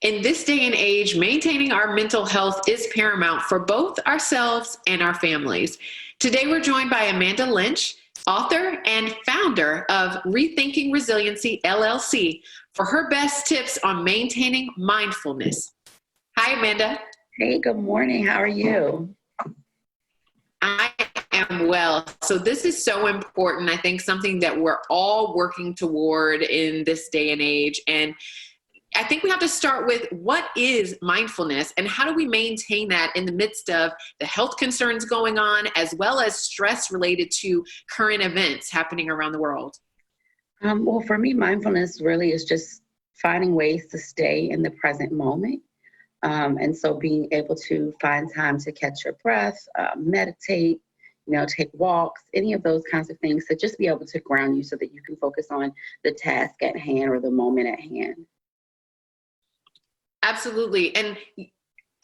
In this day and age, maintaining our mental health is paramount for both ourselves and our families. Today, we're joined by Amanda Lynch, author and founder of Rethinking Resiliency, LLC, for her best tips on maintaining mindfulness. Hi, Amanda. Hey, good morning. How are you? I am well. So this is so important. I think something that we're all working toward in this day and age. And I think we have to start with what is mindfulness and how do we maintain that in the midst of the health concerns going on, as well as stress related to current events happening around the world? Well, for me, mindfulness really is just finding ways to stay in the present moment. And so being able to find time to catch your breath, meditate, take walks, any of those kinds of things to just be able to ground you so that you can focus on the task at hand or the moment at hand. Absolutely. And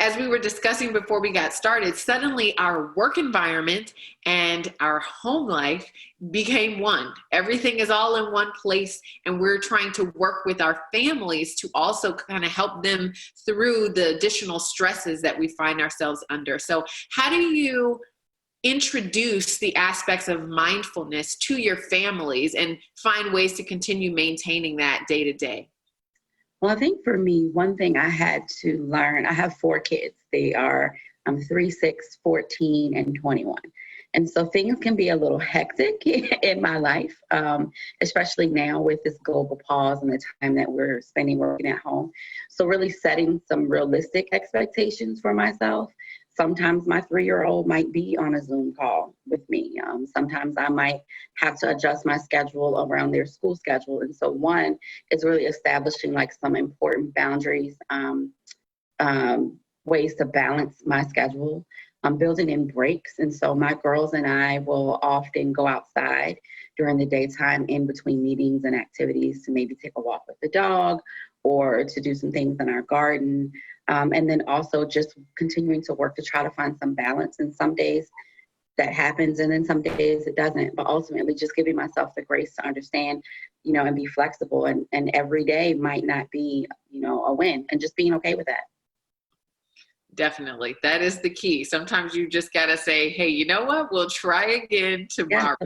as we were discussing before we got started, suddenly our work environment and our home life became one. Everything is all in one place, and we're trying to work with our families to also kind of help them through the additional stresses that we find ourselves under. So how do you introduce the aspects of mindfulness to your families and find ways to continue maintaining that day to day? Well, I think for me, one thing I had to learn, I have 4 kids. They are 3, 6, 14, and 21. And so things can be a little hectic in my life, especially now with this global pause and the time that we're spending working at home. So really setting some realistic expectations for myself. Sometimes my 3-year-old might be on a Zoom call with me. Sometimes I might have to adjust my schedule around their school schedule. And so one is really establishing like some important boundaries, ways to balance my schedule. I'm building in breaks. And so my girls and I will often go outside during the daytime in between meetings and activities to maybe take a walk with the dog or to do some things in our garden. And then also just continuing to work to try to find some balance. And some days that happens and then some days it doesn't. But ultimately just giving myself the grace to understand, and be flexible. And every day might not be, a win, and just being okay with that. Definitely. That is the key. Sometimes you just got to say, hey, you know what? We'll try again tomorrow.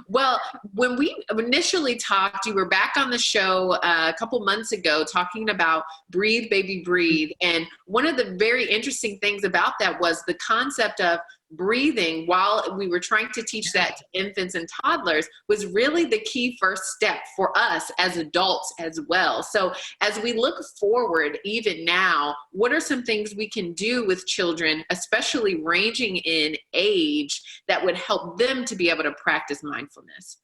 Well, when we initially talked, you were back on the show a couple months ago talking about Breathe, Baby, Breathe. And one of the very interesting things about that was the concept of breathing, while we were trying to teach that to infants and toddlers, was really the key first step for us as adults as well. So as we look forward, even now, what are some things we can do with children, especially ranging in age, that would help them to be able to practice mindfulness?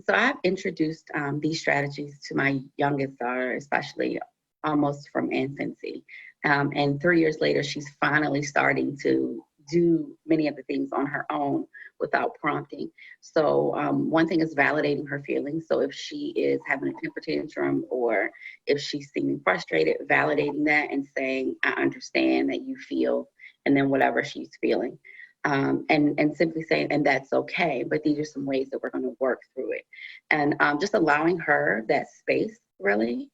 So I've introduced these strategies to my youngest daughter, especially almost from infancy. And 3 years later, she's finally starting to do many of the things on her own without prompting. So one thing is validating her feelings. So if she is having a temper tantrum or if she's seeming frustrated, validating that and saying, I understand that you feel, and then whatever she's feeling. And simply saying, and that's okay, but these are some ways that we're going to work through it. And just allowing her that space, really.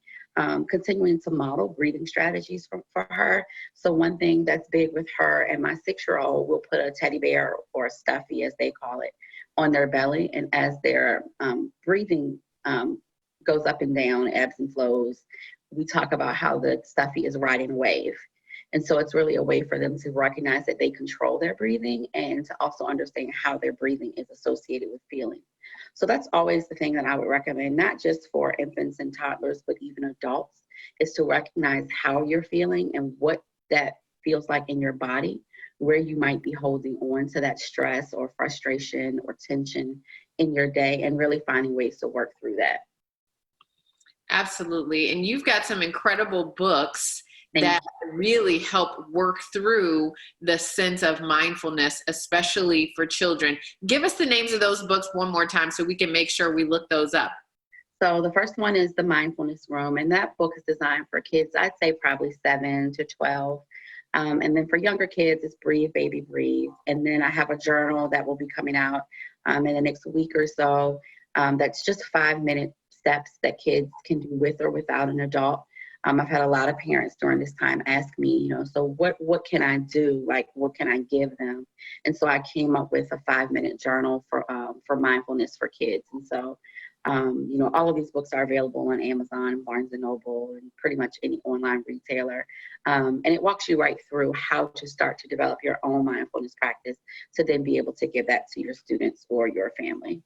Continuing to model breathing strategies for her. So one thing that's big with her and my 6-year-old, will put a teddy bear or a stuffy, as they call it, on their belly. And as their breathing goes up and down, ebbs and flows, we talk about how the stuffy is riding a wave. And so it's really a way for them to recognize that they control their breathing and to also understand how their breathing is associated with feeling. So that's always the thing that I would recommend, not just for infants and toddlers, but even adults, is to recognize how you're feeling and what that feels like in your body, where you might be holding on to that stress or frustration or tension in your day, and really finding ways to work through that. Absolutely. And you've got some incredible books that really help work through the sense of mindfulness, especially for children. Give us the names of those books one more time so we can make sure we look those up. So the first one is The Mindfulness Room, and that book is designed for kids, I'd say probably 7 to 12. And then for younger kids, it's Breathe, Baby, Breathe. And then I have a journal that will be coming out in the next week or so. That's just 5-minute steps that kids can do with or without an adult. I've had a lot of parents during this time ask me, so what can I do? Like, what can I give them? And so I came up with a 5-minute journal for mindfulness for kids. And so, all of these books are available on Amazon, Barnes and Noble, and pretty much any online retailer. And it walks you right through how to start to develop your own mindfulness practice to then be able to give that to your students or your family.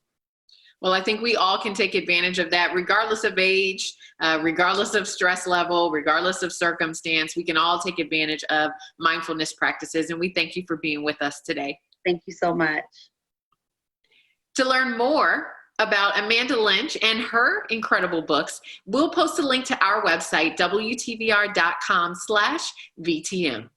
Well, I think we all can take advantage of that, regardless of age, regardless of stress level, regardless of circumstance. We can all take advantage of mindfulness practices. And we thank you for being with us today. Thank you so much. To learn more about Amanda Lynch and her incredible books, we'll post a link to our website, WTVR.com/VTM.